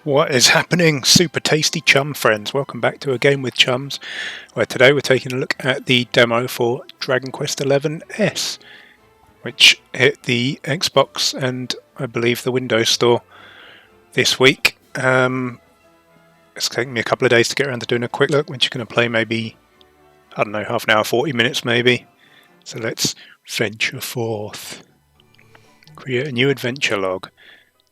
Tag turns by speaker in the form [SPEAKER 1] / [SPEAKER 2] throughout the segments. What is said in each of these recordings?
[SPEAKER 1] What is happening, super tasty chum friends? Welcome back to a game with Chums, where today we're taking a look at the demo for Dragon Quest XI-S, which hit the Xbox and I believe the Windows Store this week. It's taken me a couple of days to get around to doing a quick look, which you're going to play maybe, I don't know, half an hour, 40 minutes maybe. So let's venture forth. Create a new adventure log.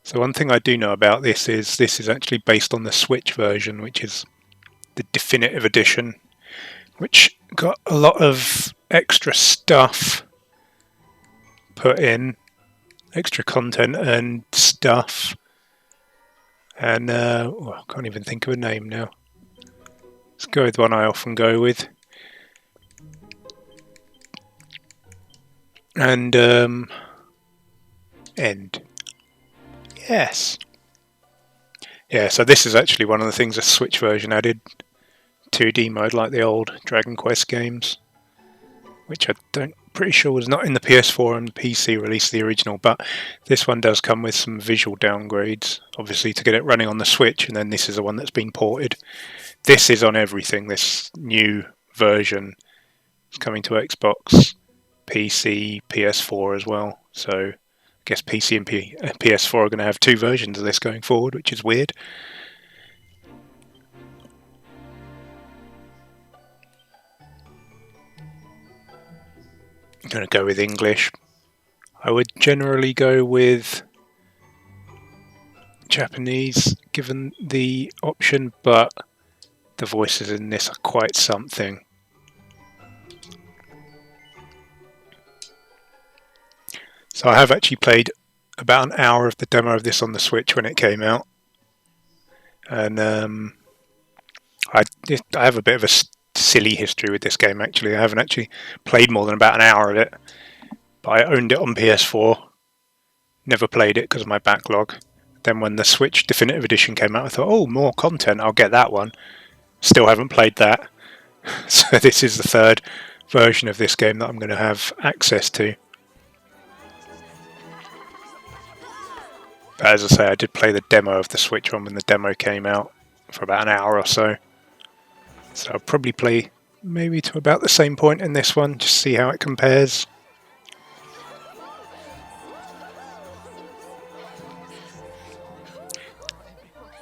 [SPEAKER 1] So one thing I do know about this is actually based on the Switch version, which is the definitive edition, which got a lot of extra stuff put in, extra content and stuff, and I can't even think of a name now. Let's go with one I often go with. And end. Yes. Yeah, so this is actually one of the things the Switch version added. 2D mode like the old Dragon Quest games, which pretty sure was not in the PS4 and the PC release of the original, but this one does come with some visual downgrades, obviously to get it running on the Switch, and then this is the one that's been ported. This is on everything. This new version is coming to Xbox, PC, PS4 as well, so I guess PC and PS4 are going to have two versions of this going forward, which is weird. I'm going to go with English. I would generally go with Japanese given the option, but the voices in this are quite something. So I have actually played about an hour of the demo of this on the Switch when it came out, and I have a bit of a silly history with this game actually. I haven't actually played more than about an hour of it, but I owned it on PS4, never played it because of my backlog. Then when the Switch Definitive Edition came out, I thought, oh, more content, I'll get that one. Still haven't played that. So this is the third version of this game that I'm going to have access to. But as I say, I did play the demo of the Switch one when the demo came out for about an hour or so. So I'll probably play maybe to about the same point in this one, just see how it compares.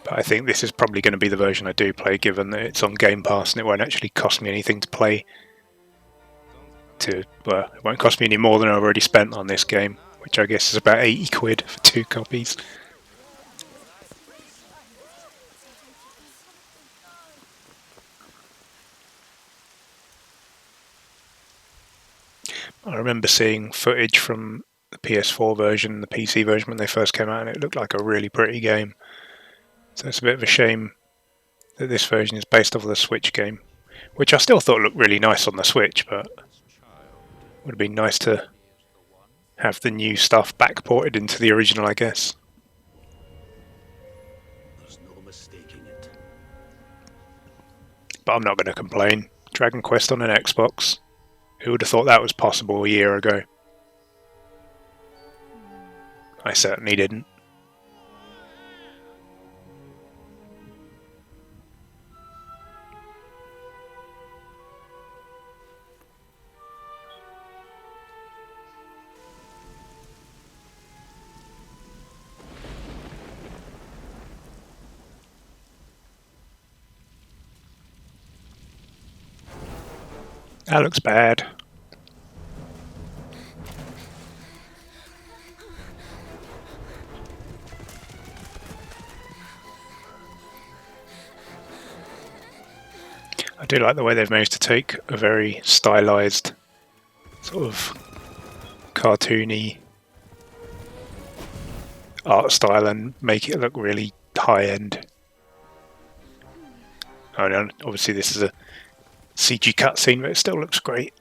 [SPEAKER 1] But I think this is probably going to be the version I do play, given that it's on Game Pass and it won't actually cost me anything to play. Well, it won't cost me any more than I've already spent on this game, which I guess is about 80 quid for 2 copies. I remember seeing footage from the PS4 version and the PC version when they first came out, and it looked like a really pretty game. So it's a bit of a shame that this version is based off of the Switch game, which I still thought looked really nice on the Switch, but it would have been nice to have the new stuff backported into the original, I guess. There's no mistaking it. But I'm not going to complain. Dragon Quest on an Xbox. Who would have thought that was possible a year ago? I certainly didn't. That looks bad. I do like the way they've managed to take a very stylized, sort of cartoony art style and make it look really high-end. I know, obviously this is a CG cutscene, but it still looks great.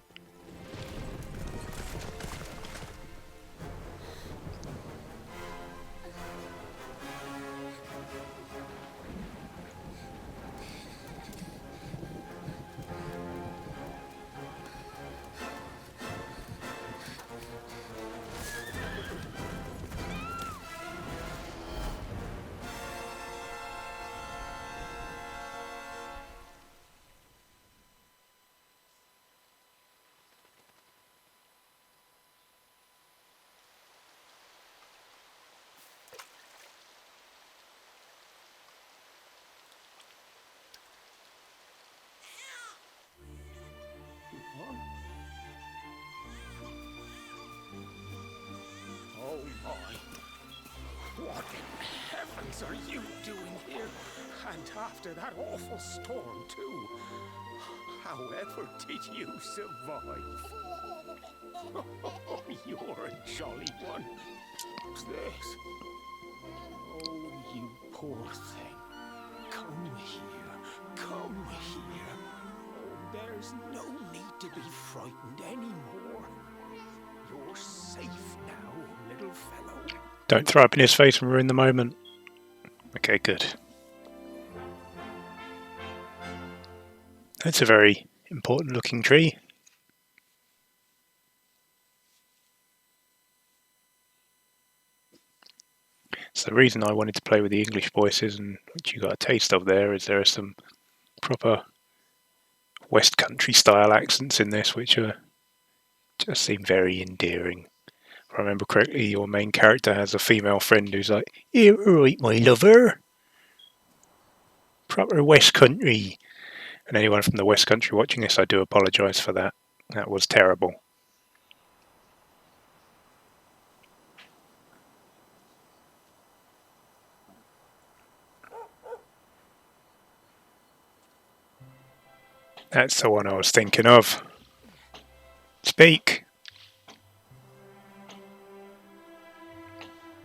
[SPEAKER 2] What in heavens are you doing here? And after that awful storm, too. However did you survive? Oh, you're a jolly one. What's this? Oh, you poor thing. Come here. Come here. Oh, there's no need to be frightened anymore. You're safe now, little fellow.
[SPEAKER 1] Don't throw up in his face and ruin the moment. Okay, good. That's a very important looking tree. So the reason I wanted to play with the English voices, and what you got a taste of there, is there are some proper West Country style accents in this, which just seem very endearing. If I remember correctly, your main character has a female friend who's like, "You're right, my lover." Proper West Country. And anyone from the West Country watching this, I do apologise for that. That was terrible. That's the one I was thinking of. Speak.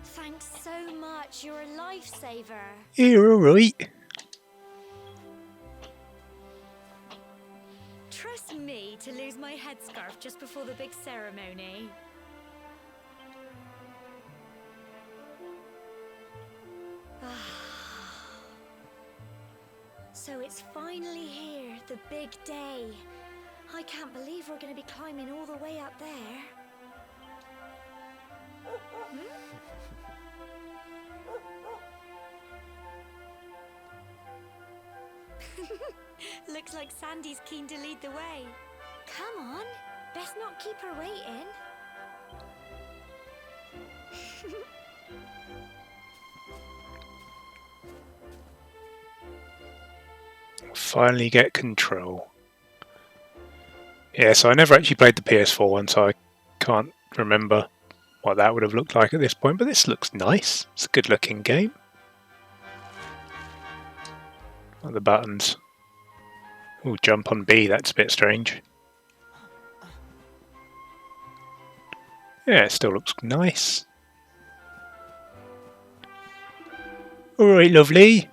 [SPEAKER 3] Thanks so much. You're a lifesaver.
[SPEAKER 1] You're alright.
[SPEAKER 3] Trust me to lose my headscarf just before the big ceremony. So it's finally here, the big day. I can't believe we're going to be climbing all the way up there. Looks like Sandy's keen to lead the way. Come on, best not keep her waiting.
[SPEAKER 1] Finally get control. Yeah, so I never actually played the PS4 one, so I can't remember what that would have looked like at this point, but this looks nice. It's a good looking game. Like the buttons. Ooh, jump on B, that's a bit strange. Yeah, it still looks nice. Alright, lovely.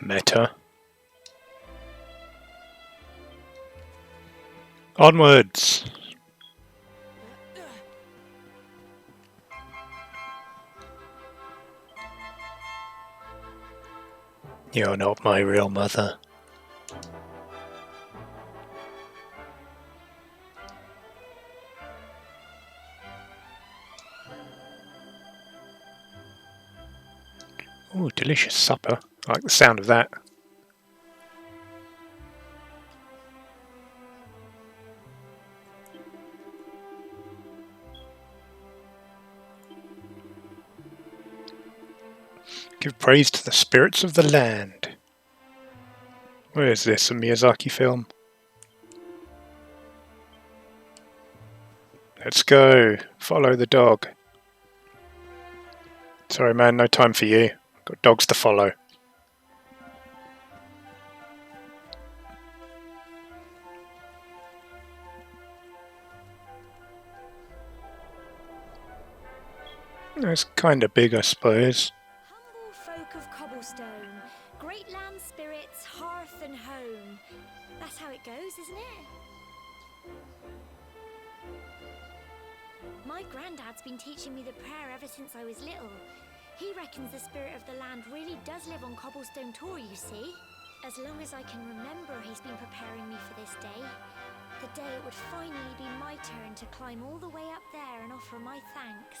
[SPEAKER 1] Meta. Onwards! You're not my real mother. Ooh, delicious supper. I like the sound of that. Give praise to the spirits of the land. Where is this? A Miyazaki film? Let's go. Follow the dog. Sorry, man, no time for you. Got dogs to follow. It's kind of big, I suppose.
[SPEAKER 3] Humble folk of cobblestone, great land spirits, hearth and home. That's how it goes, isn't it? My granddad's been teaching me the prayer ever since I was little. He reckons the spirit of the land really does live on Cobblestone Tor, you see. As long as I can remember, he's been preparing me for this day. The day it would finally be my turn to climb all the way up there and offer my thanks.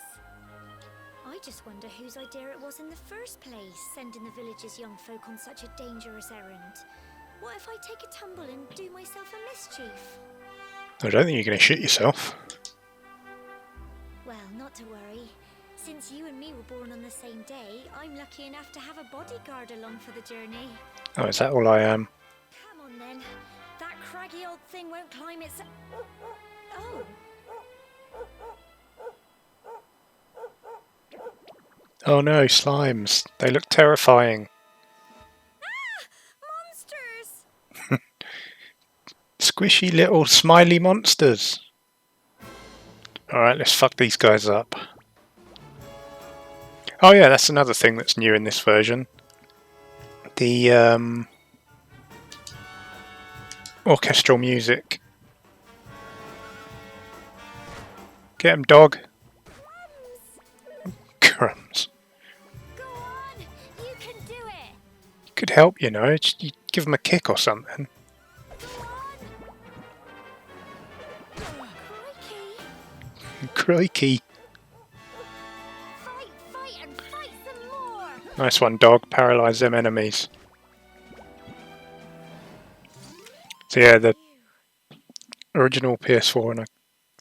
[SPEAKER 3] I just wonder whose idea it was in the first place, sending the village's young folk on such a dangerous errand. What if I take a tumble and do myself a mischief?
[SPEAKER 1] I don't think you're going to shit yourself.
[SPEAKER 3] Well, not to worry. Since you and me were born on the same day, I'm lucky enough to have a bodyguard along for the journey.
[SPEAKER 1] Oh, is that all I am?
[SPEAKER 3] Come on then. That craggy old thing won't climb its... Oh.
[SPEAKER 1] Oh no, slimes. They look terrifying.
[SPEAKER 3] Monsters!
[SPEAKER 1] Squishy little smiley monsters. Alright, let's fuck these guys up. Oh yeah, that's another thing that's new in this version. The orchestral music. Get him, dog. Crumbs.
[SPEAKER 3] Go on! You can do it!
[SPEAKER 1] Could help, you know. You give him a kick or something.
[SPEAKER 3] Go on! Crikey!
[SPEAKER 1] Crikey.
[SPEAKER 3] Fight and fight some more!
[SPEAKER 1] Nice one, dog. Paralyze them enemies. So yeah, the original PS4 and a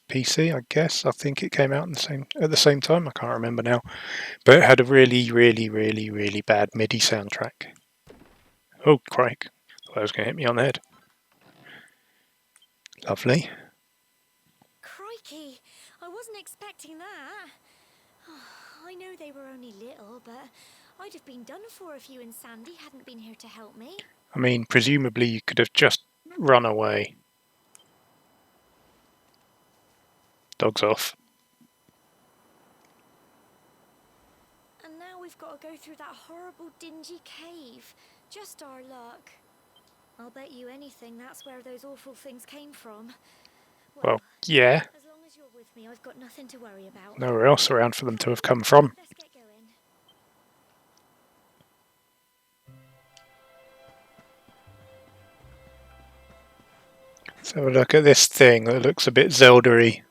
[SPEAKER 1] PC, I guess. I think it came out at the same time. I can't remember now. But it had a really, really, really, really bad MIDI soundtrack. Oh, crike. Thought that was going to hit me on the head. Lovely.
[SPEAKER 3] Crikey! I wasn't expecting that. I know they were only little, but I'd have been done for if you and Sandy hadn't been here to help me.
[SPEAKER 1] I mean, presumably you could have just run away. Dog's off.
[SPEAKER 3] And now we've got to go through that horrible dingy cave. Just our luck. I'll bet you anything that's where those awful things came from.
[SPEAKER 1] Well, yeah.
[SPEAKER 3] As long as you're with me, I've got nothing to worry about.
[SPEAKER 1] Nowhere else around for them to have come from.
[SPEAKER 3] Let's get going.
[SPEAKER 1] Let's have a look at this thing that looks a bit Zelda-y.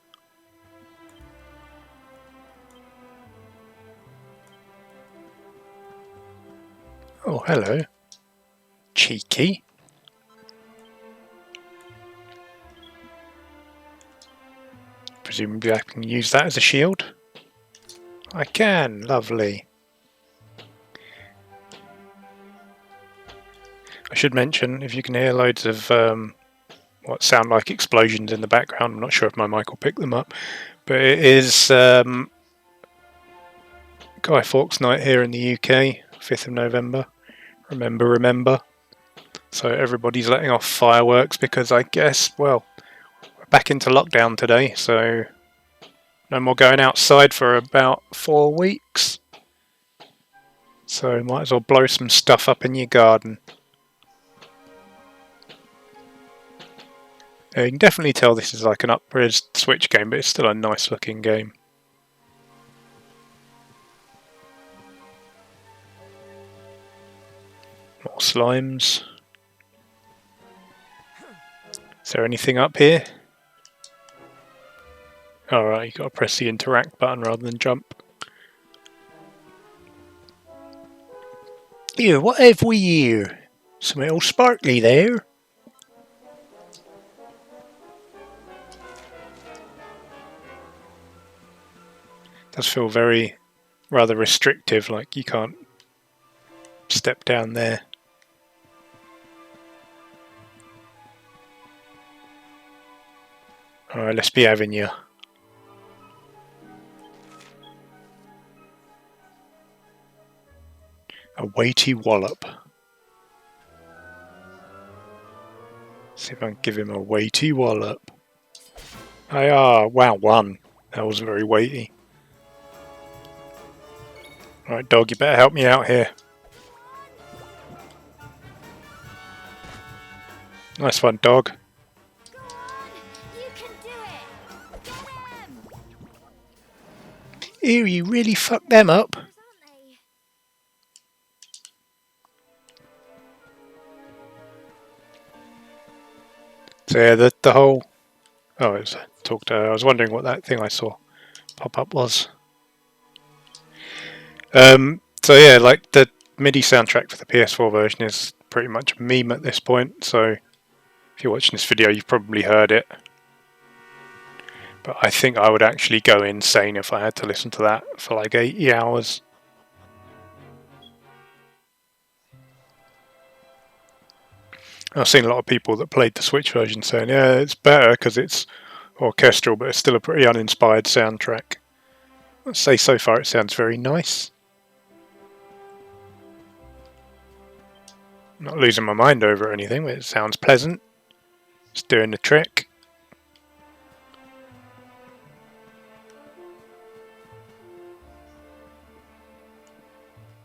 [SPEAKER 1] Oh, hello. Cheeky. Presumably I can use that as a shield. I can. Lovely. I should mention, if you can hear loads of what sound like explosions in the background, I'm not sure if my mic will pick them up, but it is Guy Fawkes Night here in the UK, 5th of November. Remember. So everybody's letting off fireworks because I guess, well, we're back into lockdown today, so no more going outside for about 4 weeks. So might as well blow some stuff up in your garden. You can definitely tell this is like an up-res Switch game, but it's still a nice looking game. More slimes. Is there anything up here? Alright, you gotta press the interact button rather than jump. Here, what have we here? Something all sparkly there. Does feel very rather restrictive, like you can't step down there. Alright, let's be having you. A weighty wallop. See if I can give him a weighty wallop. Wow, one. That was very weighty. Alright, dog, you better help me out here. Nice one, dog.
[SPEAKER 3] Go on! You can do it! Get him!
[SPEAKER 1] Ew, you really fucked them up.
[SPEAKER 3] Aren't they?
[SPEAKER 1] So yeah, the whole... Oh, it was talk to her. I was wondering what that thing I saw pop up was. So yeah, like the MIDI soundtrack for the PS4 version is pretty much a meme at this point, so if you're watching this video you've probably heard it. But I think I would actually go insane if I had to listen to that for like 80 hours. I've seen a lot of people that played the Switch version saying, yeah, it's better because it's orchestral, but it's still a pretty uninspired soundtrack. I'd say so far it sounds very nice. I'm not losing my mind over it or anything, but it sounds pleasant. It's doing the trick.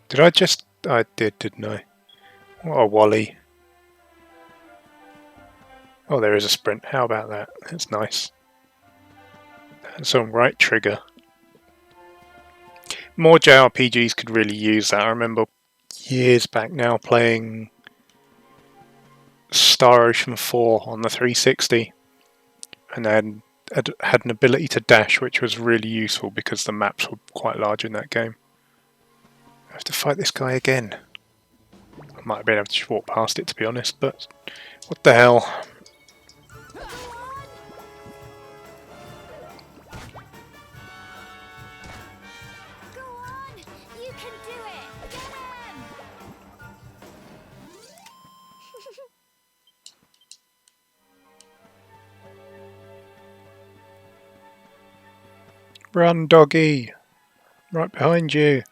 [SPEAKER 1] Did I just... I did, didn't I? What a wally. Oh, there is a sprint. How about that? That's nice. That's on right trigger. More JRPGs could really use that. I remember years back now playing Star Ocean 4 on the 360 and then had an ability to dash, which was really useful because the maps were quite large in that game. I have to fight this guy again. I might have been able to just walk past it, to be honest, but what the hell? Run, doggy! Right behind you!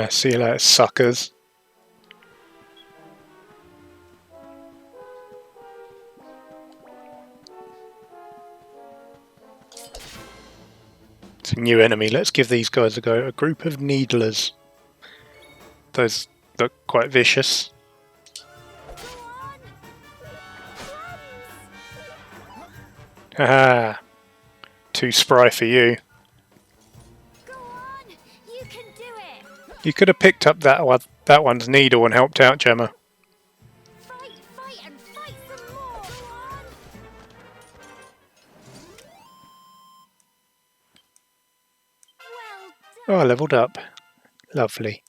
[SPEAKER 1] See you later, suckers. It's a new enemy. Let's give these guys a go. A group of needlers. Those look quite vicious. Haha! Too spry for you.
[SPEAKER 3] Go on, you can do it.
[SPEAKER 1] You could have picked up that one's needle and helped out, Gemma.
[SPEAKER 3] Fight, and fight some more. Well
[SPEAKER 1] Oh, I leveled up. Lovely.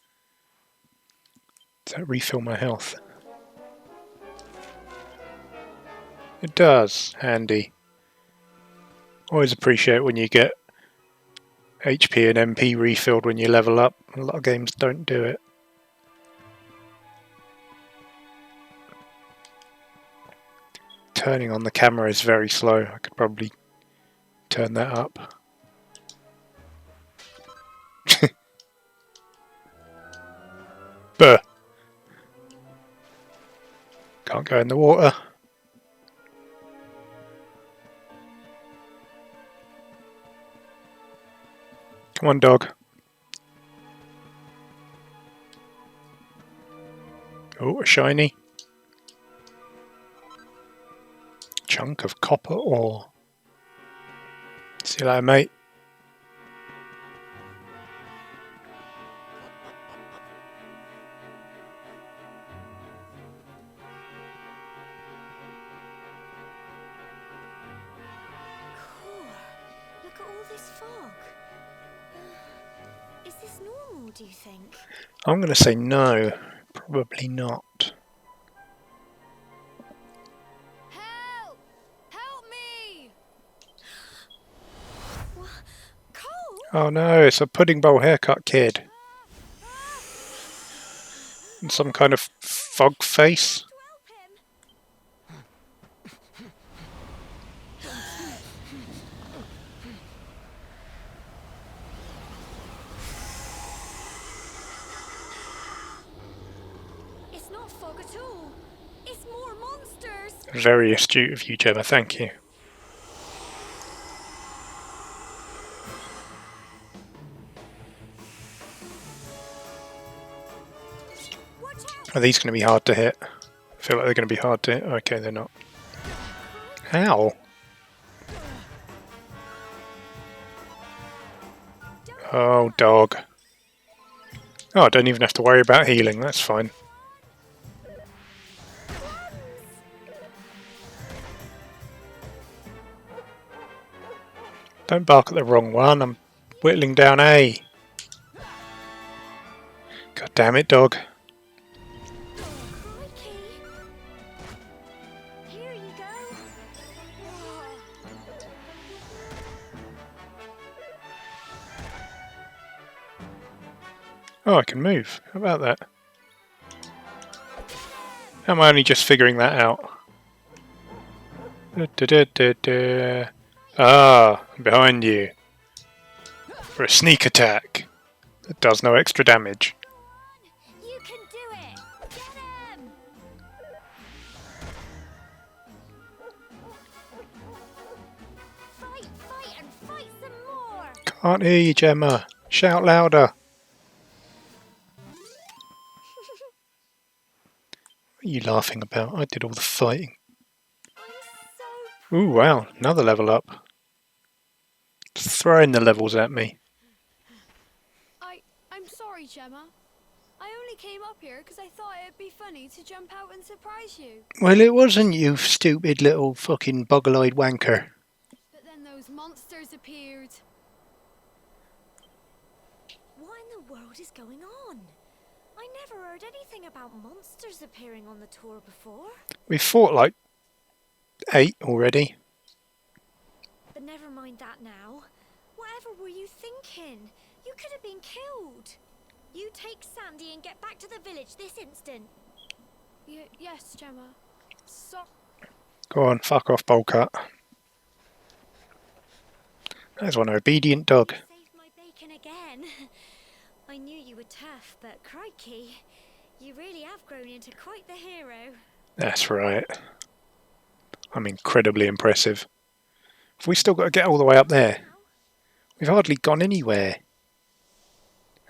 [SPEAKER 1] Does that refill my health? It does. Handy. Always appreciate when you get HP and MP refilled when you level up. A lot of games don't do it. Turning on the camera is very slow. I could probably turn that up. Buh! Can't go in the water. Come on, dog. Oh, a shiny. Chunk of copper ore. See you later, mate.
[SPEAKER 3] Look at all this fog. Is this normal, do you think?
[SPEAKER 1] I'm going to say no. Probably not.
[SPEAKER 3] Help! Help me! What? Cole?
[SPEAKER 1] Oh no, it's a pudding bowl haircut kid. And some kind of fog face.
[SPEAKER 3] It's not fog at all. It's more monsters.
[SPEAKER 1] Very astute of you, Gemma, thank you.
[SPEAKER 3] Watch out!
[SPEAKER 1] Are these going to be hard to hit? I feel like they're going to be hard to hit. Okay, they're not. How? Oh, dog. Oh, I don't even have to worry about healing, that's fine. Don't bark at the wrong one, I'm whittling down A. God damn it, dog.
[SPEAKER 3] Crikey. Here you go.
[SPEAKER 1] Oh, I can move. How about that? How am I only just figuring that out? Ah, I'm behind you. For a sneak attack. That does no extra damage.
[SPEAKER 3] You can do it! Get him! Fight, and fight some more!
[SPEAKER 1] Can't hear you, Gemma. Shout louder. What are you laughing about? I did all the fighting.
[SPEAKER 3] I'm so
[SPEAKER 1] Ooh, wow. Another level up. Just throwing the levels at me.
[SPEAKER 4] I'm sorry, Gemma. I only came up here because I thought it'd be funny to jump out and surprise you.
[SPEAKER 1] Well, it wasn't, you stupid little fucking boggle-eyed wanker.
[SPEAKER 4] But then those monsters appeared.
[SPEAKER 3] What in the world is going on? I never heard anything about monsters appearing on the tour before.
[SPEAKER 1] We've fought like 8 already.
[SPEAKER 3] But never mind that now. Whatever were you thinking? You could have been killed. You take Sandy and get back to the village this instant.
[SPEAKER 4] Yes, Gemma.
[SPEAKER 1] Go on, fuck off, Bolcut. There's one obedient dog.
[SPEAKER 3] Saved my bacon again. I knew you were tough, but crikey, you really have grown into quite the hero.
[SPEAKER 1] That's right. I'm incredibly impressive. Have we still got to get all the way up there? We've hardly gone anywhere.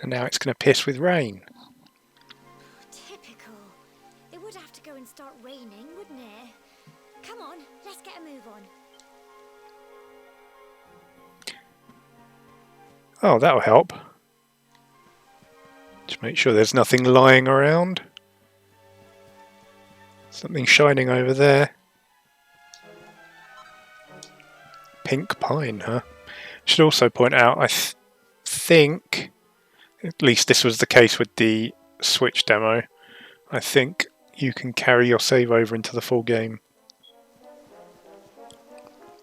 [SPEAKER 1] And now it's going to piss with rain.
[SPEAKER 3] Typical. It would have to go and start raining, wouldn't it? Come on, let's get a move on.
[SPEAKER 1] Oh, that'll help. Just make sure there's nothing lying around. Something shining over there. Pink pine, huh? Should also point out, I think, at least this was the case with the Switch demo, I think you can carry your save over into the full game.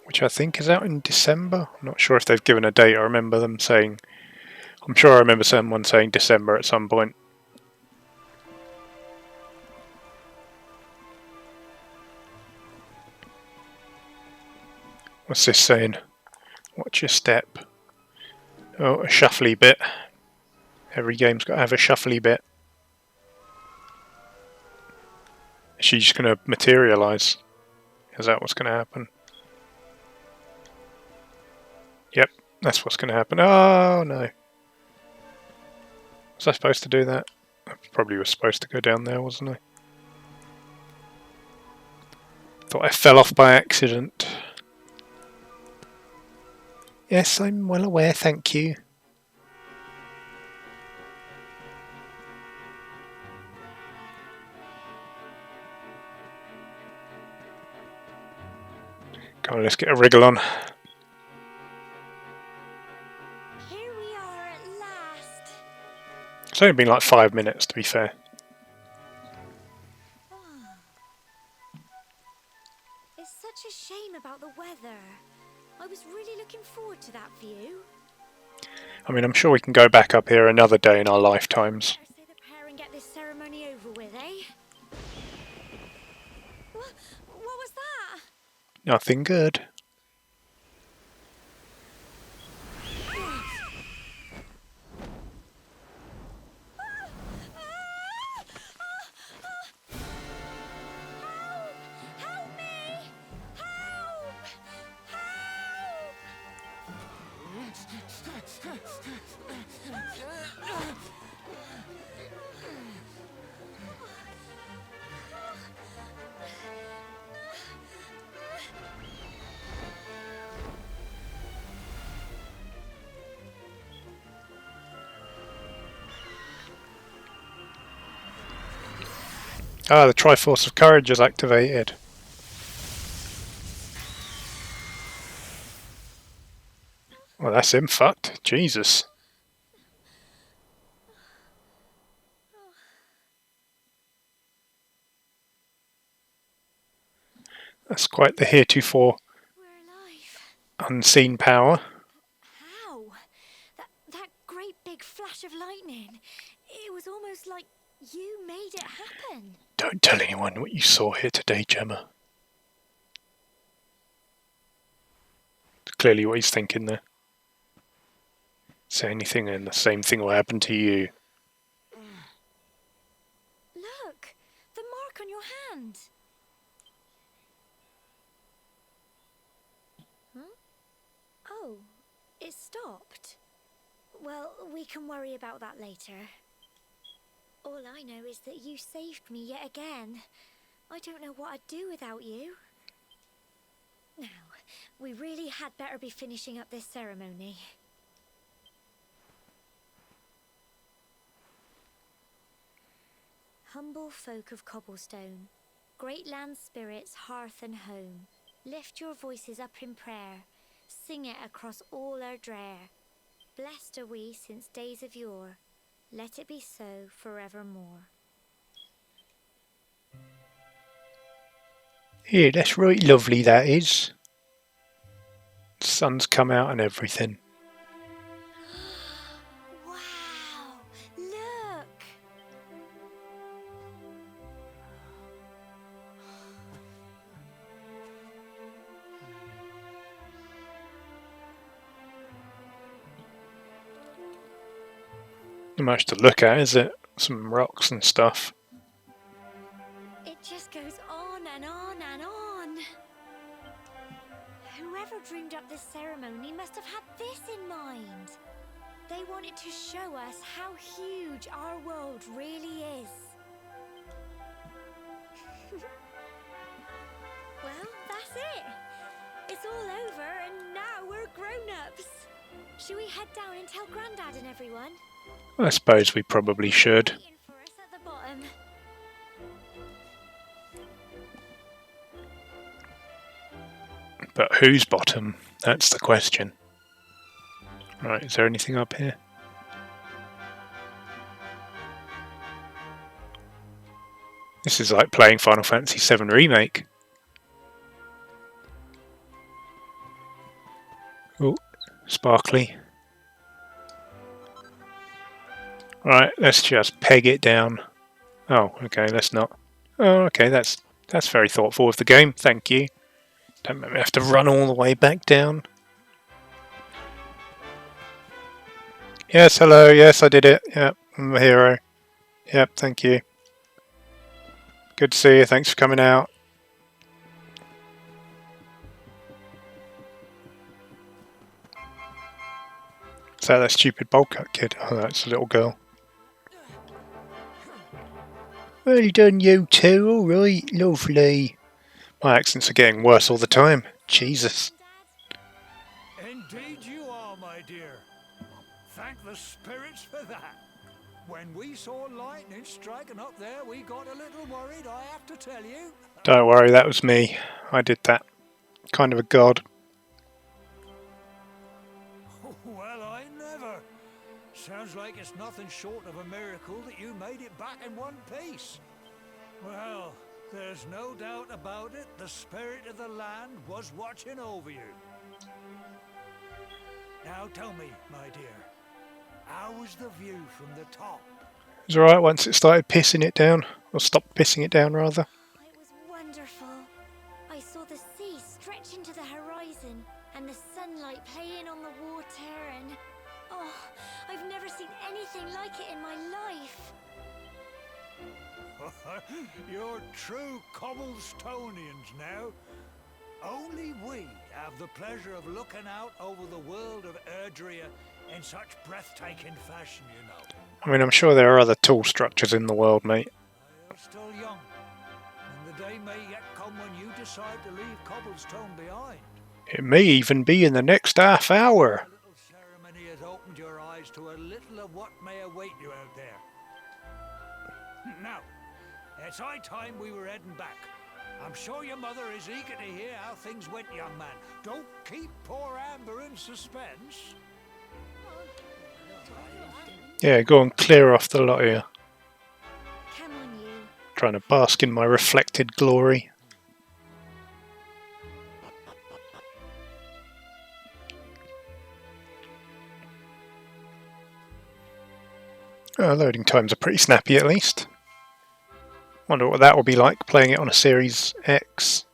[SPEAKER 1] Which I think is out in December. I'm not sure if they've given a date. I remember them saying... I'm sure I remember someone saying December at some point. What's this saying? Watch your step. Oh, a shuffly bit. Every game's got to have a shuffly bit. Is she just going to materialise? Is that what's going to happen? Yep, that's what's going to happen. Oh, no. Was I supposed to do that? I probably was supposed to go down there, wasn't I? Thought I fell off by accident. Yes, I'm well aware, thank you. Come on, let's get a wriggle on.
[SPEAKER 3] Here we are at last.
[SPEAKER 1] It's only been like 5 minutes, to be fair.
[SPEAKER 3] It's such a shame about the weather. I was really looking forward to that view.
[SPEAKER 1] I mean, I'm sure we can go back up here another day in our lifetimes.
[SPEAKER 3] Better say the prayer and get this ceremony over with, eh? What was that?
[SPEAKER 1] Nothing good.
[SPEAKER 3] Help me! Help!
[SPEAKER 1] Ah, the Triforce of Courage is activated. Well, that's him fucked. Jesus. That's quite the heretofore
[SPEAKER 3] We're alive.
[SPEAKER 1] unseen power.
[SPEAKER 3] How? That great big flash of lightning. It was almost like you made it happen.
[SPEAKER 1] Don't tell anyone what you saw here today, Gemma. It's clearly what he's thinking there. Say anything and the same thing will happen to you.
[SPEAKER 3] Look, the mark on your hand. Huh? Oh, it stopped. Well, we can worry about that later. All I know is that you saved me yet again. I don't know what I'd do without you. Now, we really had better be finishing up this ceremony. Humble folk of Cobblestone, great land spirits, hearth and home, lift your voices up in prayer, sing it across all our drear. Blessed are we since days of yore, let it be so forevermore.
[SPEAKER 1] Yeah, that's right, lovely that is. The sun's come out and everything.
[SPEAKER 3] Wow! Look!
[SPEAKER 1] Not much to look at, is it? Some rocks and stuff.
[SPEAKER 3] It just goes on and on and on. Whoever dreamed up this ceremony must have had this in mind. They wanted to show us how huge our world really is. Well, that's it. It's all over and now we're grown-ups. Should we head down and tell Grandad and everyone?
[SPEAKER 1] I suppose we probably should.
[SPEAKER 3] Waiting for us at the bottom.
[SPEAKER 1] But whose bottom? That's the question. Right, is there anything up here? This is like playing Final Fantasy VII Remake. Oh, sparkly. Right, let's just peg it down. Oh, okay, let's not. Oh, okay, that's very thoughtful of the game. Thank you. Don't make me have to run all the way back down. Yes, hello. Yes, I did it. Yep, I'm a hero. Yep, thank you. Good to see you. Thanks for coming out. Is that stupid bowl cut kid? Oh, that's a little girl. Well done, you two. All right, lovely. My accents are getting worse all the time. Jesus.
[SPEAKER 2] Indeed you are, my dear. Thank the spirits for that. When we saw lightning striking up there, we got a little worried, I have to tell you.
[SPEAKER 1] Don't worry, that was me. I did that. Kind of a god.
[SPEAKER 2] Well, I never. Sounds like it's nothing short of a miracle that you made it back in one piece. Well, there's no doubt about it, the spirit of the land was watching over you. Now tell me, my dear, how was the view from the top?
[SPEAKER 1] It was alright once it started pissing it down. Or stopped pissing it down, rather.
[SPEAKER 3] It was wonderful. I saw the sea stretch into the horizon and the sunlight playing on the water and... Oh, I've never seen anything like it in my life.
[SPEAKER 2] You're true Cobblestonians now. Only we have the pleasure of looking out over the world of Erdrea in such breathtaking fashion, you know.
[SPEAKER 1] I mean, I'm sure there are other tall structures in the world, mate.
[SPEAKER 2] You're still young, and the day may yet come when you decide to leave Cobblestone behind.
[SPEAKER 1] It may even be in the next half hour.
[SPEAKER 2] A little ceremony has opened your eyes to a little of what may await you out there. Now, it's high time we were heading back. I'm sure your mother is eager to hear how things went, young man. Don't keep poor Amber in suspense.
[SPEAKER 1] Yeah, go on, clear off the lot here.
[SPEAKER 3] Come on, you.
[SPEAKER 1] Trying to bask in my reflected glory. Loading times are pretty snappy at least. Wonder what that will be like playing it on a Series X,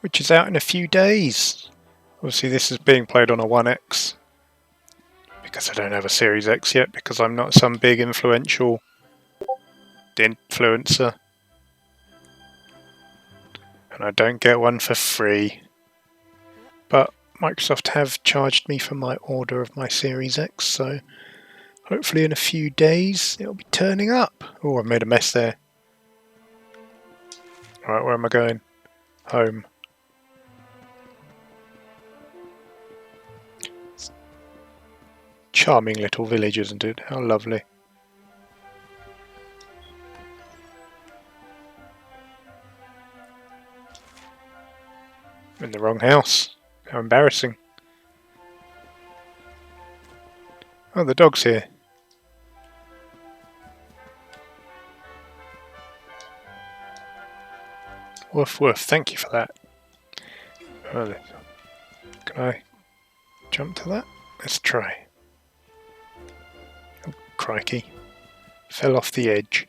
[SPEAKER 1] which is out in a few days. Obviously this is being played on a 1X, because I don't have a Series X yet, because I'm not some big influential influencer. And I don't get one for free. But Microsoft have charged me for my order of my Series X, so hopefully in a few days it'll be turning up. Oh, I've made a mess there. Alright, where am I going? Home. Charming little village, isn't it? How lovely. I'm in the wrong house. How embarrassing. Oh, the dog's here. Woof woof, thank you for that. Oh, can I jump to that? Let's try. Oh, crikey. Fell off the edge.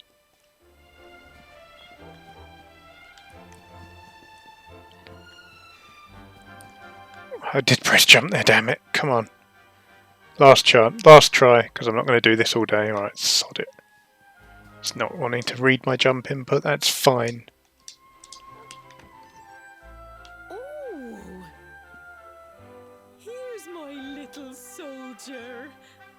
[SPEAKER 1] I did press jump there, damn it. Come on. Last try, because I'm not going to do this all day. Alright, sod it. It's not wanting to read my jump input, that's fine.
[SPEAKER 5] Oh, here's my little soldier.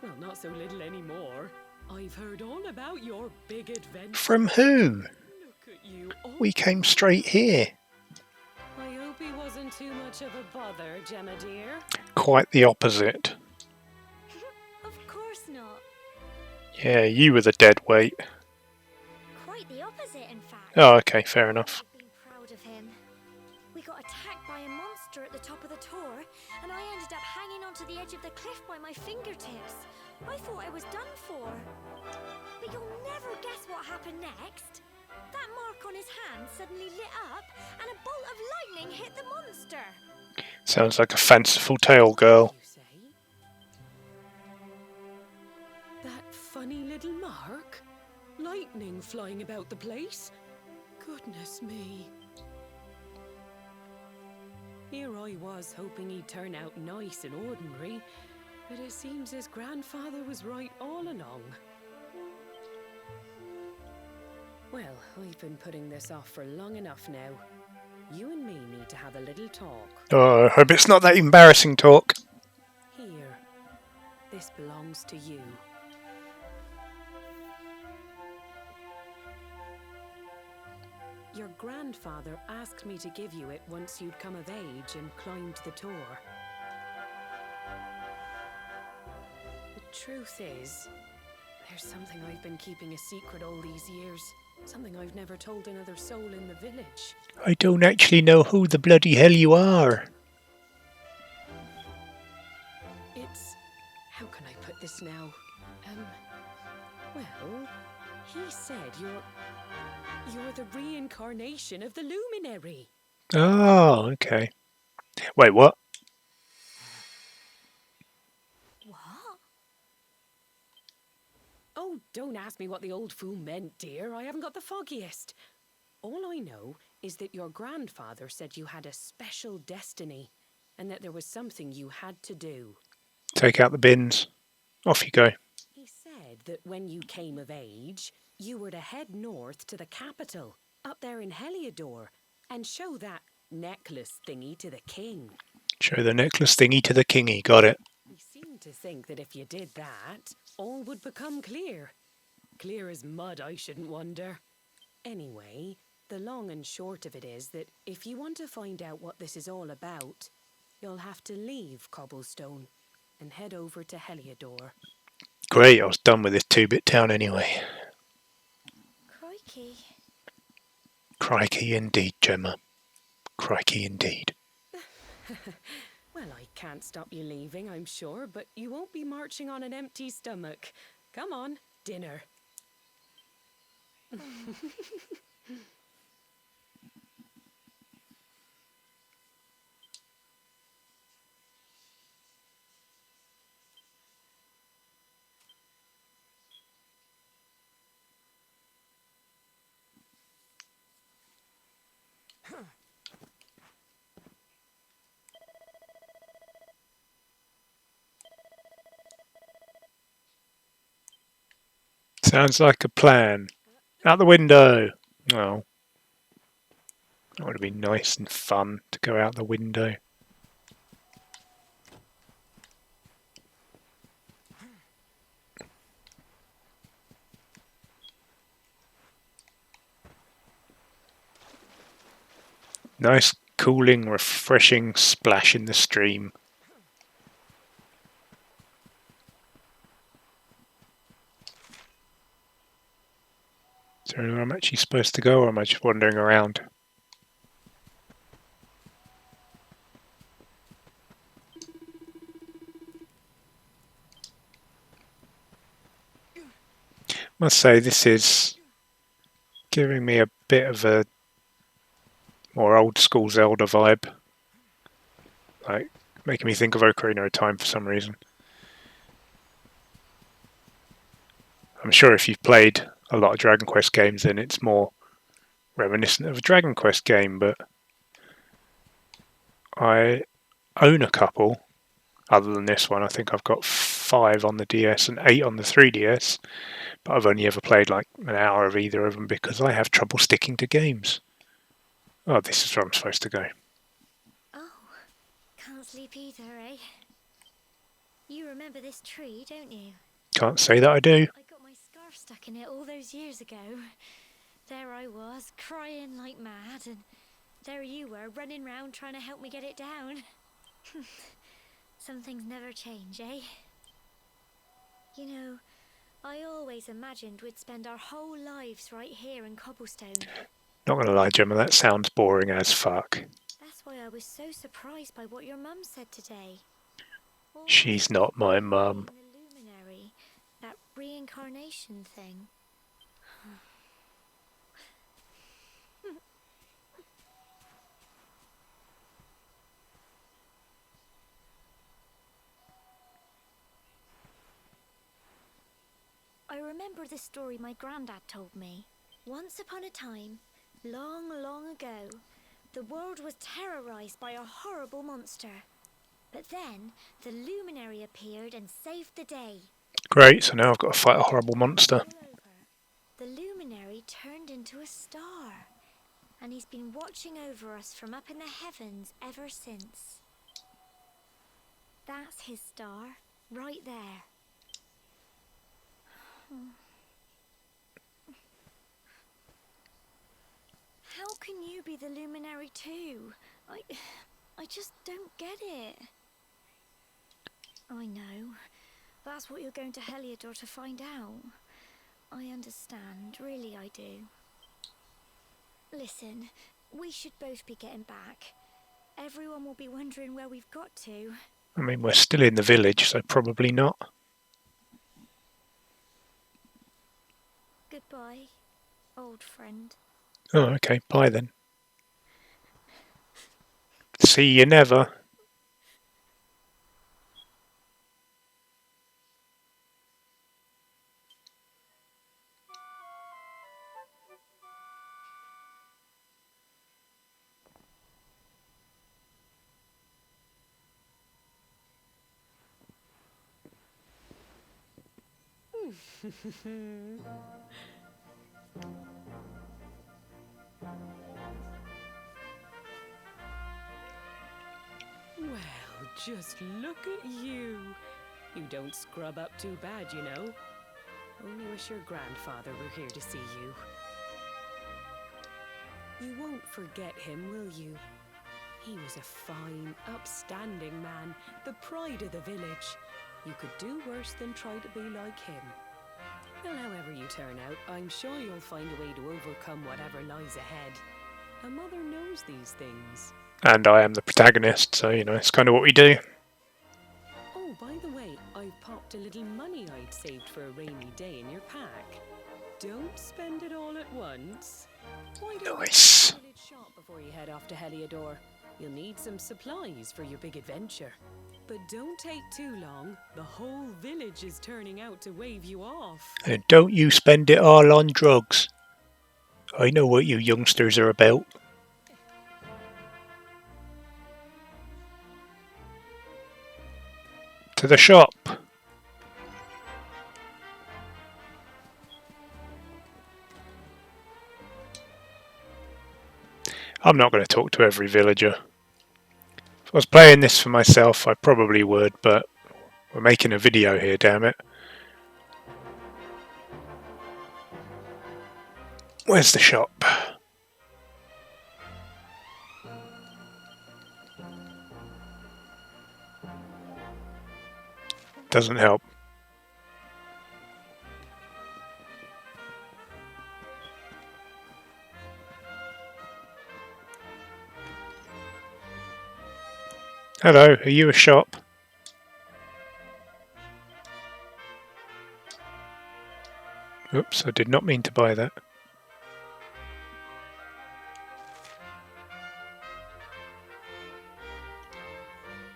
[SPEAKER 5] Well, not so little anymore. I've heard all about your big adventure.
[SPEAKER 1] From who?
[SPEAKER 5] Look at you. Oh,
[SPEAKER 1] We came straight here.
[SPEAKER 5] I hope he wasn't too much of a bother, Gemma dear.
[SPEAKER 1] Quite the opposite.
[SPEAKER 3] Of course not.
[SPEAKER 1] Yeah, you were the dead weight.
[SPEAKER 3] Quite the opposite, in fact.
[SPEAKER 1] Oh, okay, fair enough.
[SPEAKER 3] I've been proud of him. We got attacked by a monster at the top of the tower, and I ended up hanging onto the edge of the cliff by my fingertips. I thought I was done for. But you'll never guess what happened next. That mark on his hand suddenly lit up, and a bolt of lightning hit the monster.
[SPEAKER 1] Sounds like a fanciful tale, girl.
[SPEAKER 5] You say? That funny little mark? Lightning flying about the place? Goodness me. Here I was hoping he'd turn out nice and ordinary, but it seems his grandfather was right all along. Well, I've been putting this off for long enough now. You and me need to have a little talk.
[SPEAKER 1] Oh, I hope it's not that embarrassing talk.
[SPEAKER 5] Here. This belongs to you. Your grandfather asked me to give you it once you'd come of age and climbed the tower. The truth is, there's something I've been keeping a secret all these years. Something I've never told another soul in the village.
[SPEAKER 1] I don't actually know who the bloody hell you are.
[SPEAKER 5] It's... how can I put this now? Well, he said you're the reincarnation of the luminary.
[SPEAKER 1] Oh, okay. Wait, what?
[SPEAKER 3] What?
[SPEAKER 5] Oh, don't ask me what the old fool meant, dear. I haven't got the foggiest. All I know is that your grandfather said you had a special destiny, and that there was something you had to do.
[SPEAKER 1] Take out the bins. Off you go.
[SPEAKER 5] He said that when you came of age, you were to head north to the capital, up there in Heliodor, and show that necklace thingy to the king.
[SPEAKER 1] Show the necklace thingy to the kingy. Got it.
[SPEAKER 5] He seemed to think that if you did that, all would become clear. Clear as mud, I shouldn't wonder. Anyway, the long and short of it is that if you want to find out what this is all about, you'll have to leave Cobblestone and head over to Heliodor.
[SPEAKER 1] Great, I was done with this 2-bit town anyway.
[SPEAKER 3] Crikey.
[SPEAKER 1] Crikey indeed, Gemma. Crikey indeed.
[SPEAKER 5] Well, I can't stop you leaving, I'm sure, but you won't be marching on an empty stomach. Come on, dinner.
[SPEAKER 1] Sounds like a plan. Out the window! Oh. That would have been nice and fun to go out the window. Nice, cooling, refreshing splash in the stream. Is there anywhere I'm actually supposed to go, or am I just wandering around? Must say, this is giving me a bit of a more old school Zelda vibe. Like, making me think of Ocarina of Time for some reason. I'm sure if you've played a lot of Dragon Quest games, then it's more reminiscent of a Dragon Quest game, but I own a couple. Other than this one, I think I've got 5 on the DS and 8 on the 3DS, but I've only ever played like an hour of either of them because I have trouble sticking to games. Oh, this is where I'm supposed to go.
[SPEAKER 3] Oh, can't sleep either, eh? You remember this tree, don't you?
[SPEAKER 1] Can't say that I do.
[SPEAKER 3] I got my scarf stuck in it all those years ago. There I was, crying like mad, and there you were, running round trying to help me get it down. Some things never change, eh? You know, I always imagined we'd spend our whole lives right here in Cobblestone.
[SPEAKER 1] Not gonna lie, Gemma, that sounds boring as fuck.
[SPEAKER 3] That's why I was so surprised by what your mum said today. All
[SPEAKER 1] She's
[SPEAKER 3] this
[SPEAKER 1] not my
[SPEAKER 3] being
[SPEAKER 1] mum.
[SPEAKER 3] the luminary, that reincarnation thing. I remember the story my granddad told me. Once upon a time, long, long ago, the world was terrorized by a horrible monster. But then, the luminary appeared and saved the day.
[SPEAKER 1] Great, so now I've got to fight a horrible monster.
[SPEAKER 3] All over, the luminary turned into a star. And he's been watching over us from up in the heavens ever since. That's his star, right there. How can you be the luminary too? I just don't get it. I know. That's what you're going to Heliodor to find out. I understand, really I do. Listen, we should both be getting back. Everyone will be wondering where we've got to.
[SPEAKER 1] I mean, we're still in the village, so probably not.
[SPEAKER 3] Goodbye, old friend.
[SPEAKER 1] Oh, okay, bye then. See you never.
[SPEAKER 5] Well, just look at you. You don't scrub up too bad, you know. Only wish your grandfather were here to see you. You won't forget him, will you? He was a fine, upstanding man, the pride of the village. You could do worse than try to be like him. Well, however you turn out, I'm sure you'll find a way to overcome whatever lies ahead. A mother knows these things.
[SPEAKER 1] And I am the protagonist, so, you know, it's kind of what we do.
[SPEAKER 5] Oh, by the way, I've popped a little money I'd saved for a rainy day in your pack. Don't spend it all at once. Why don't
[SPEAKER 1] Nice.
[SPEAKER 5] you village shop before you head off to Heliodor? You'll need some supplies for your big adventure. But don't take too long. The whole village is turning out to wave you off.
[SPEAKER 1] And don't you spend it all on drugs. I know what you youngsters are about. To the shop. I'm not going to talk to every villager. If I was playing this for myself, I probably would, but we're making a video here, damn it. Where's the shop? Doesn't help. Hello, are you a shop? Oops, I did not mean to buy that.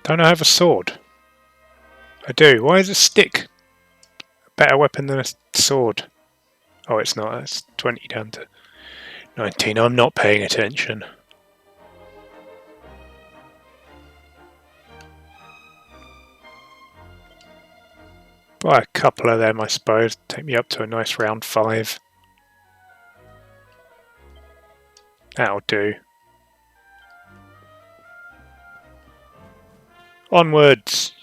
[SPEAKER 1] Don't I have a sword? I do. Why is a stick a better weapon than a sword? Oh, it's not. That's 20 down to 19. I'm not paying attention. Buy a couple of them, I suppose. Take me up to a nice round 5. That'll do. Onwards!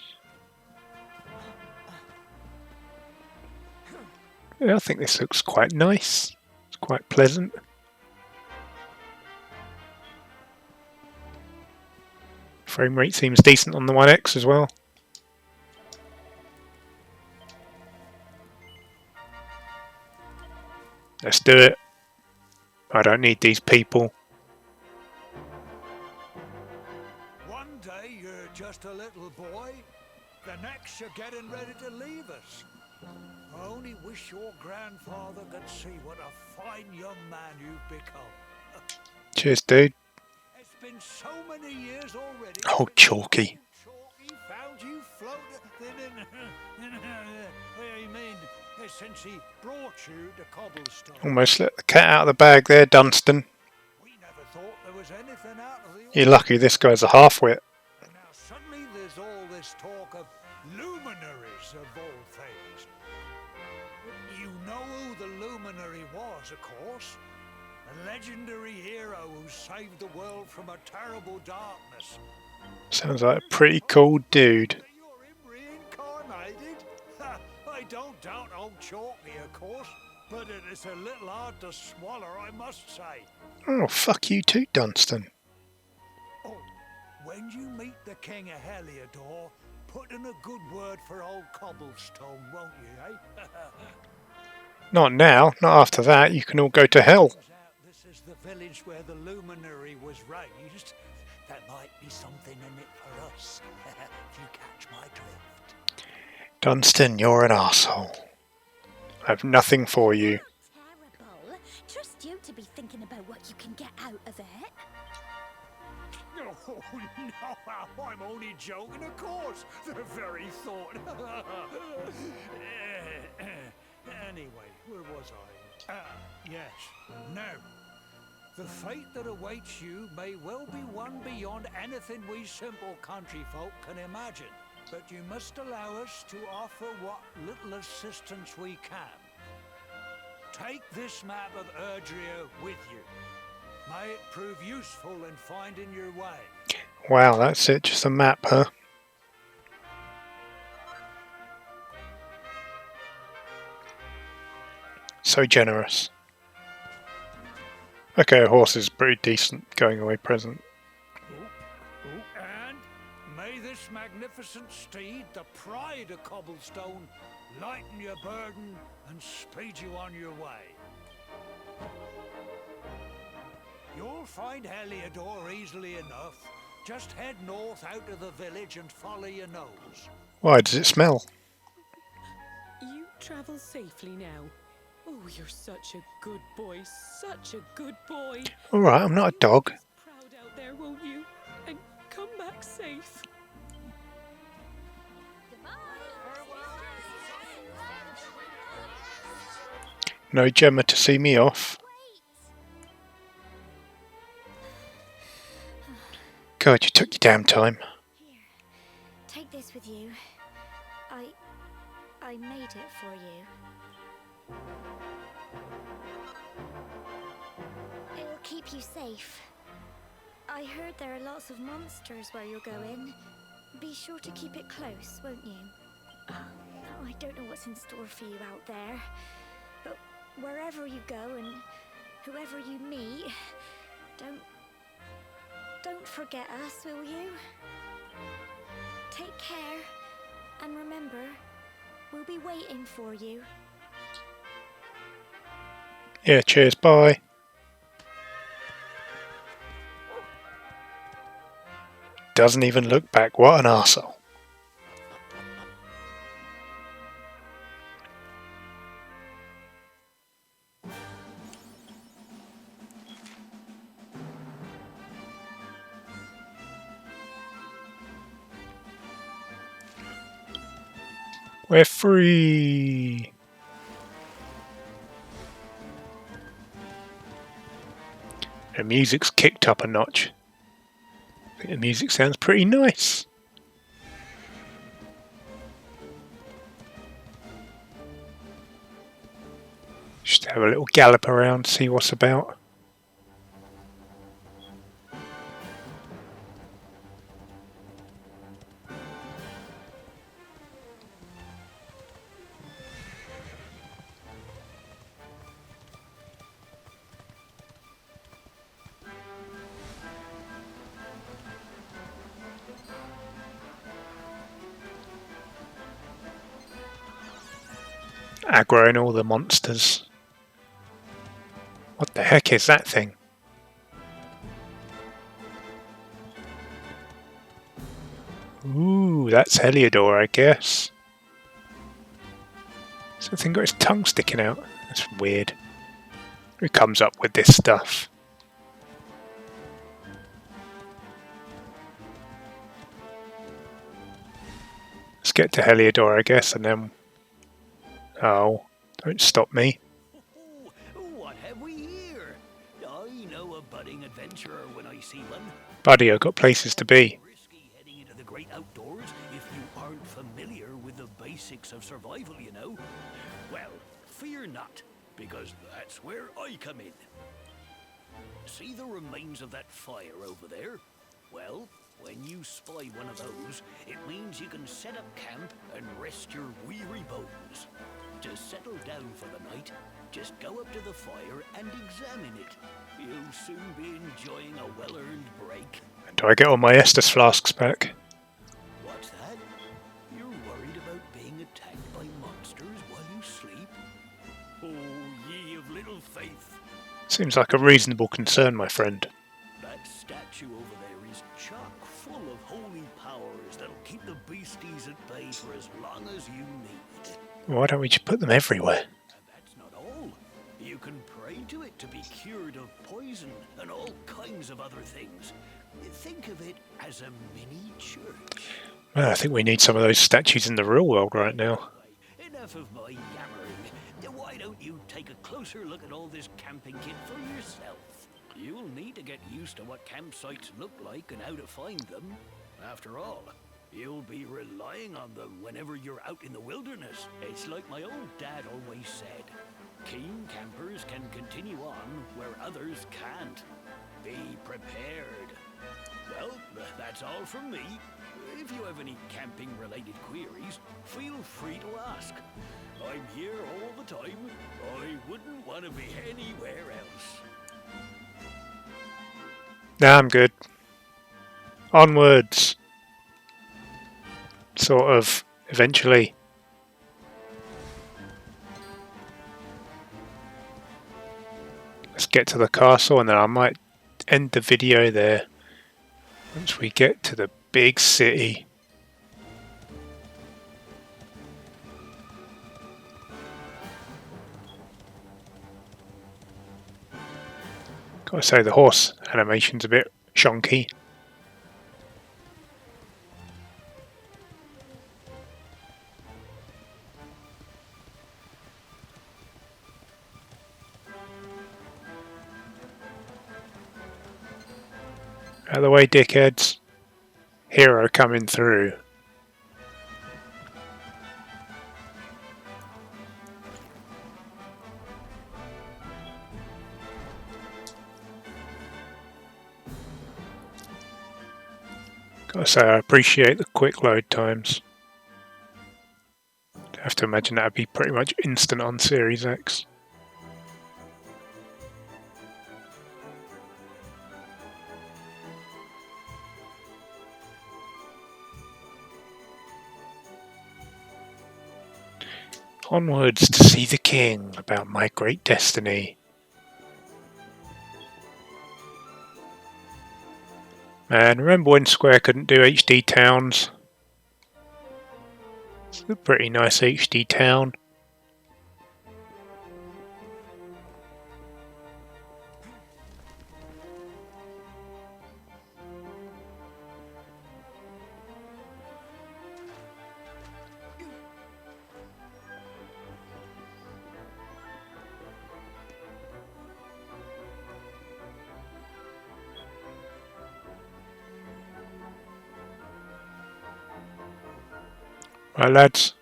[SPEAKER 1] Yeah, I think this looks quite nice. It's quite pleasant. Frame rate seems decent on the 1X as well. Let's do it. I don't need these people.
[SPEAKER 6] One day you're just a little boy, the next you're getting ready to leave us. I only wish your grandfather could see what a fine young man you've become.
[SPEAKER 1] Cheers, dude.
[SPEAKER 6] It's been so many years already.
[SPEAKER 1] Oh, Chalky.
[SPEAKER 6] Chalky found you floating since he brought you to Cobblestone.
[SPEAKER 1] Almost let the cat out of the bag there, Dunstan.
[SPEAKER 6] We never thought there was anything out of the
[SPEAKER 1] You're lucky this guy's a half-wit.
[SPEAKER 6] And now suddenly there's all this talk of luminaries of all things. You know who the luminary was, of course. A legendary hero who saved the world from a terrible darkness.
[SPEAKER 1] Sounds like a pretty cool dude.
[SPEAKER 6] You're him reincarnated? I don't doubt old Chalky, of course, but it is a little hard to swallow, I must say.
[SPEAKER 1] Oh, fuck you too, Dunstan.
[SPEAKER 6] Oh, when you meet the King of Heliodor, put in a good word for old Cobblestone, won't you, eh?
[SPEAKER 1] Not now, not after that. You can all go to hell.
[SPEAKER 6] This is the village where the luminary was raised. There might be something in it for us, if you catch my drift.
[SPEAKER 1] Dunstan, you're an arsehole. I have nothing for you.
[SPEAKER 3] Terrible. Trust you to be thinking about what you can get out of it.
[SPEAKER 6] Oh, no, I'm only joking, of course. The very thought. Anyway, where was I? Yes. Now, the fate that awaits you may well be one beyond anything we simple country folk can imagine. But you must allow us to offer what little assistance we can. Take this map of Erdrea with you. May it prove useful in finding your way.
[SPEAKER 1] Wow, that's it. Just a map, huh? So generous. Okay, a horse is pretty decent going away present.
[SPEAKER 6] And may this magnificent steed, the pride of Cobblestone, lighten your burden and speed you on your way. You'll find Heliodor easily enough. Just head north out of the village and follow your nose.
[SPEAKER 1] Why does it smell?
[SPEAKER 5] You travel safely now. Oh, you're such a good boy, such a good boy.
[SPEAKER 1] Alright, I'm not a dog.
[SPEAKER 5] Proud out there, won't you? And come back safe.
[SPEAKER 1] No Gemma to see me off. God, you took your damn time.
[SPEAKER 3] Here, take this with you. I made it for you. It'll keep you safe. I heard there are lots of monsters where you're going. Be sure to keep it close, won't you? Oh, I don't know what's in store for you out there. But wherever you go and whoever you meet, don't forget us, will you? Take care, and remember, we'll be waiting for you.
[SPEAKER 1] Yeah, cheers, bye. Doesn't even look back, what an arsehole. We're free! The music's kicked up a notch. I think the music sounds pretty nice. Just have a little gallop around, see what's about. Aggroing all the monsters. What the heck is that thing? Ooh, that's Heliodor, I guess. Something got his tongue sticking out. That's weird. Who comes up with this stuff? Let's get to Heliodor, I guess, and then... Oh, don't stop me.
[SPEAKER 7] What have we here? I know a budding adventurer when I see one.
[SPEAKER 1] Buddy, I've got places to be.
[SPEAKER 7] Risky heading into the great outdoors if you aren't familiar with the basics of survival, you know. Well, fear not, because that's where I come in. See the remains of that fire over there? Well, when you spy one of those, it means you can set up camp and rest your weary bones. To settle down for the night, just go up to the fire and examine it. You'll soon be enjoying a well-earned break.
[SPEAKER 1] Do I get all my Estus flasks back?
[SPEAKER 7] What's that? You're worried about being attacked by monsters while you sleep? Oh, ye of little faith.
[SPEAKER 1] Seems like a reasonable concern, my friend.
[SPEAKER 7] That statue over there is chock full of holy powers that'll keep the beasties at bay for as long as you need.
[SPEAKER 1] Why don't we just put them everywhere?
[SPEAKER 7] And that's not all. You can pray to it to be cured of poison and all kinds of other things. Think of it as a mini church.
[SPEAKER 1] Well, I think we need some of those statues in the real world right now.
[SPEAKER 7] Enough of my yammering. Why don't you take a closer look at all this camping kit for yourself? You'll need to get used to what campsites look like and how to find them. After all, you'll be relying on them whenever you're out in the wilderness. It's like my old dad always said, keen campers can continue on where others can't. Be prepared. Well, that's all from me. If you have any camping-related queries, feel free to ask. I'm here all the time. I wouldn't want to be anywhere else.
[SPEAKER 1] Nah, I'm good. Onwards. Sort of, eventually. Let's get to the castle and then I might end the video there. Once we get to the big city. Gotta say the horse animation's a bit shonky. Out of the way, dickheads. Hero coming through. Gotta say, I appreciate the quick load times. I have to imagine that'd be pretty much instant on Series X. Onwards to see the king about my great destiny. Man, remember when Square couldn't do HD towns? It's a pretty nice HD town. Right, lads.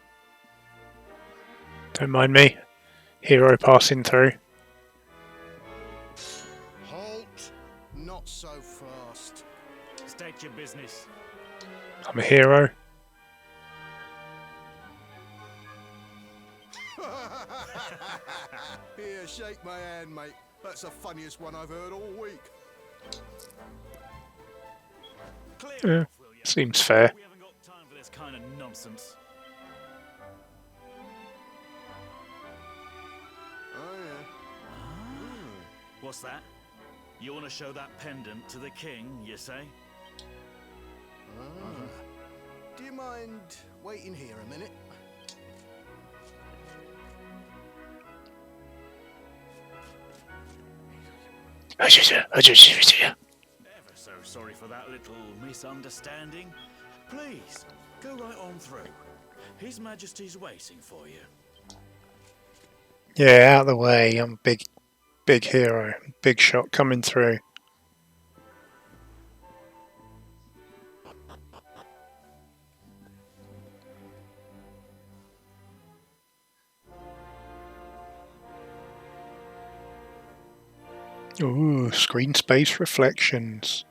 [SPEAKER 1] Don't mind me. Hero passing through.
[SPEAKER 2] Halt! Not so fast.
[SPEAKER 8] State your business.
[SPEAKER 1] I'm a hero.
[SPEAKER 2] Here, shake my hand, mate. That's the funniest one I've heard all week.
[SPEAKER 8] Clear off, will you?
[SPEAKER 1] Seems fair.
[SPEAKER 8] We haven't got time for this kind of nonsense.
[SPEAKER 2] Oh, yeah.
[SPEAKER 8] What's that? You want to show that pendant to the king, you say?
[SPEAKER 2] Do you mind waiting here a minute?
[SPEAKER 8] Ever so sorry for that little misunderstanding. Please, go right on through. His Majesty's waiting for you.
[SPEAKER 1] Yeah, out of the way. I'm big hero. Big shot coming through. Ooh, screen space reflections.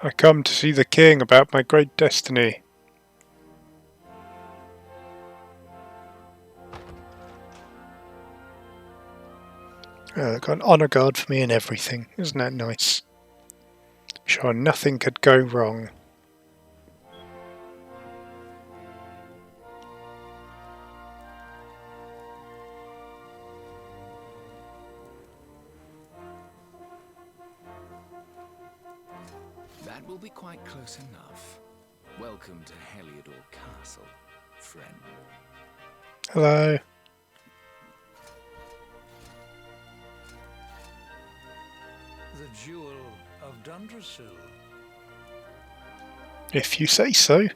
[SPEAKER 1] I come to see the king about my great destiny. They've got an honour guard for me and everything. Isn't that nice? Sure, nothing could go wrong.
[SPEAKER 9] That will be quite close enough. Welcome to Heliodor Castle, friend.
[SPEAKER 1] Hello.
[SPEAKER 6] The Jewel of Dundrasil.
[SPEAKER 1] If you say so.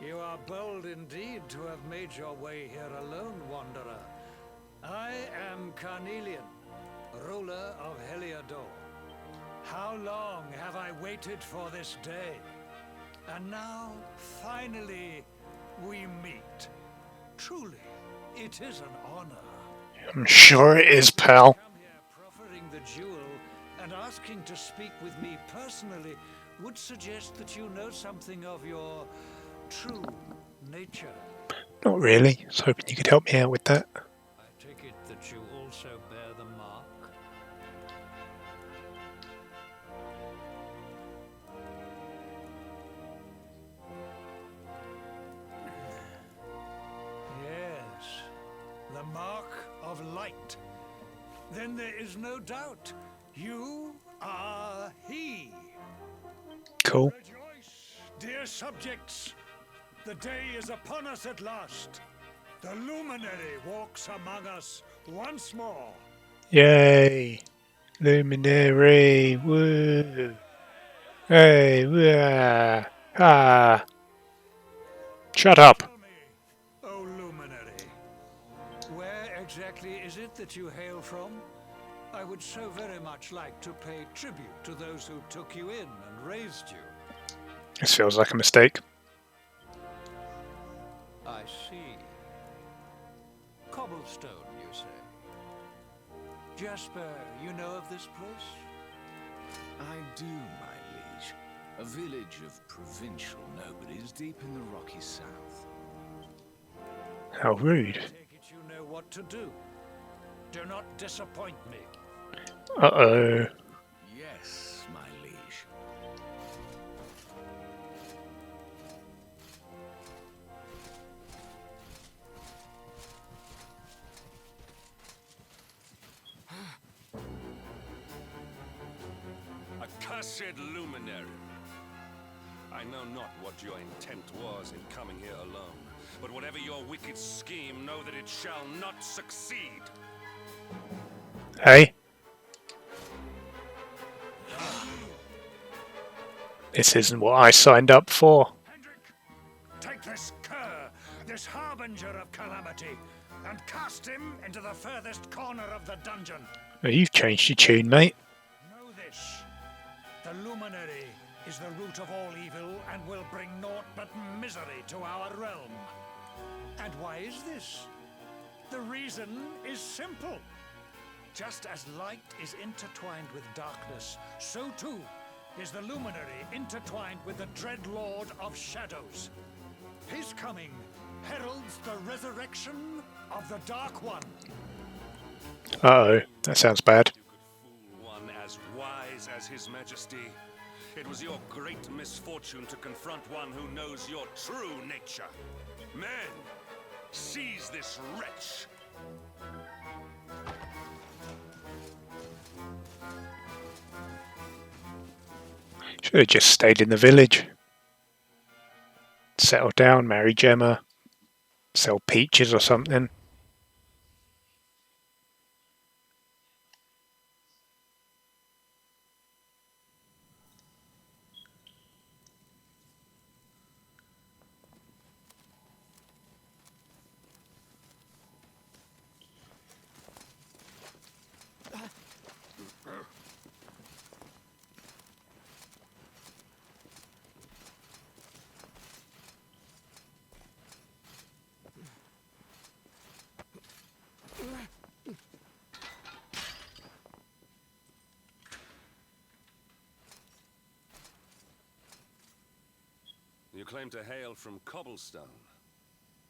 [SPEAKER 6] You are bold indeed to have made your way here alone, wanderer. I am Carnelian, ruler of Heliodor. How long have I waited for this day? And now, finally, we meet. Truly, it is an honor.
[SPEAKER 1] I'm sure it is, pal.
[SPEAKER 6] Come here proffering the jewel and asking to speak with me personally would suggest that you know something of your true nature.
[SPEAKER 1] Not really. I was hoping you could help me out with that.
[SPEAKER 6] I take it that you also bear the mark? Yes, the mark of light. Then there is no doubt. You are he.
[SPEAKER 1] Cool.
[SPEAKER 6] Rejoice, dear subjects. The day is upon us at last. The luminary walks among us once more.
[SPEAKER 1] Yay. Luminary. Woo. Hey. Wah. Ah. Shut up.
[SPEAKER 6] Tell me, O luminary, where exactly is it that you hail from? I would so very much like to pay tribute to those who took you in and raised you.
[SPEAKER 1] This feels like a mistake.
[SPEAKER 6] I see. Cobblestone, you say? Jasper, you know of this place?
[SPEAKER 9] I do, my liege. A village of provincial nobles deep in the rocky south.
[SPEAKER 1] How rude.
[SPEAKER 6] Take it you know what to do. Do not disappoint me.
[SPEAKER 1] Uh-oh.
[SPEAKER 9] Yes, my liege.
[SPEAKER 2] Accursed luminary! I know not what your intent was in coming here alone, but whatever your wicked scheme, know that it shall not succeed.
[SPEAKER 1] Hey? This isn't what I signed up for.
[SPEAKER 6] Hendrik, take this cur, this harbinger of calamity, and cast him into the furthest corner of the dungeon.
[SPEAKER 1] Oh, you've changed your tune, mate.
[SPEAKER 6] Know this. The luminary is the root of all evil and will bring naught but misery to our realm. And why is this? The reason is simple. Just as light is intertwined with darkness, so too is the luminary intertwined with the dread lord of shadows. His coming heralds the resurrection of the Dark One.
[SPEAKER 1] Uh-oh, that sounds bad.
[SPEAKER 2] You could fool one as wise as His Majesty. It was your great misfortune to confront one who knows your true nature. Men, seize this wretch!
[SPEAKER 1] Should have just stayed in the village. Settle down, marry Gemma. Sell peaches or something.
[SPEAKER 2] You claim to hail from Cobblestone.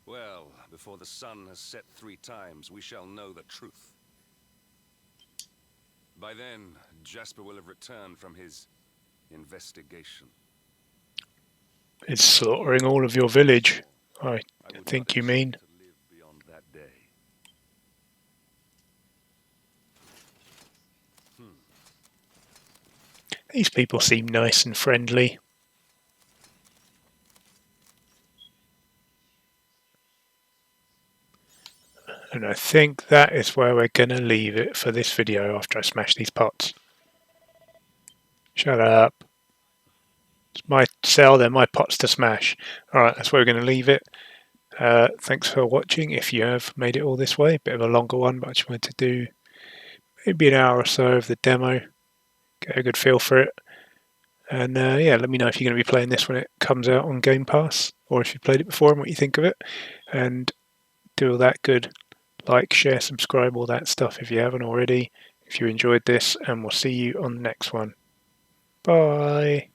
[SPEAKER 2] Well, before the sun has set 3 times, we shall know the truth. By then, Jasper will have returned from his investigation.
[SPEAKER 1] It's slaughtering all of your village, I
[SPEAKER 2] I would
[SPEAKER 1] think
[SPEAKER 2] not
[SPEAKER 1] you mean.
[SPEAKER 2] expect to live beyond that day.
[SPEAKER 1] These people seem nice and friendly. And I think that is where we're going to leave it for this video after I smash these pots. Shut up. It's my cell, they're my pots to smash. Alright, that's where we're going to leave it. Thanks for watching if you have made it all this way. Bit of a longer one, but I just wanted to do maybe an hour or so of the demo. Get a good feel for it. And yeah, let me know if you're going to be playing this when it comes out on Game Pass, or if you played it before and what you think of it. And do all that good. Like, share, subscribe, all that stuff if you haven't already. If you enjoyed this, and we'll see you on the next one. Bye.